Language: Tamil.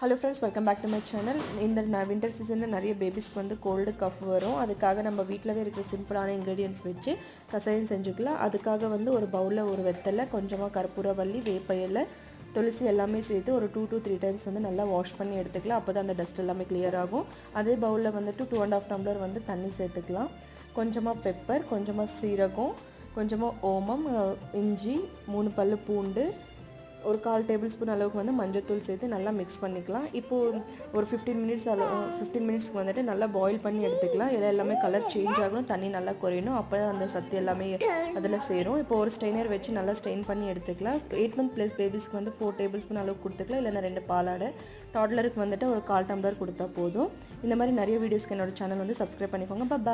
Hello friends, welcome back to my channel. இந்த வின்டர் சீசனில் நிறைய பேபிஸ்க்கு வந்து கோல்டு கஃப் வரும். அதுக்காக நம்ம வீட்டிலவே இருக்கிற சிம்பிளான இன்க்ரீடியன்ட்ஸ் வச்சு கசாயம் செஞ்சுக்கலாம். அதுக்காக வந்து ஒரு பவுலில் ஒரு வெத்தலை, கொஞ்சமாக கற்பூரவள்ளி, வேப்பையிலை, துளசி எல்லாமே சேர்த்து ஒரு 2 to 3 டைம்ஸ் வந்து நல்லா வாஷ் பண்ணி எடுத்துக்கலாம். அப்போ தான் அந்த டஸ்ட் எல்லாமே கிளியர் ஆகும். அதே பவுலில் வந்துட்டு 2.5 டம்ளர் வந்து தண்ணி சேர்த்துக்கலாம். கொஞ்சமாக பெப்பர், கொஞ்சமாக சீரகம், கொஞ்சமாக ஓமம், இஞ்சி, 3 பல்லு பூண்டு, ஒரு 1/4 டேபிள் ஸ்பூன் அளவுக்கு வந்து மஞ்சள்தூள் சேர்த்து நல்லா மிக்ஸ் பண்ணிக்கலாம். இப்போது ஒரு 15 மினிட்ஸ்க்கு வந்துட்டு நல்லா பாயில் பண்ணி எடுத்துக்கலாம். எல்லாமே கலர் சேஞ்ச் ஆகணும், தண்ணி நல்லா குறையணும். அப்போ அந்த சத்து எல்லாமே அதில் சேரும். இப்போ ஒரு ஸ்ட்ரெயினர் வச்சு நல்லா ஸ்ட்ரெயின் பண்ணி எடுத்துக்கலாம். 8 month ப்ளஸ் பேபிஸ்க்கு வந்து 4 டேபிள் ஸ்பூன் அளவுக்கு கொடுத்துக்கலாம். இல்லைன்னா 2 பாலாடை. டாட்லருக்கு வந்துட்டு ஒரு 1/4 டம்ளர் கொடுத்தா போதும். இந்த மாதிரி நிறைய வீடியோஸ்க்கு என்னோட சேனல் வந்து சப்ஸ்கிரைப் பண்ணிக்கோங்க. பாய்.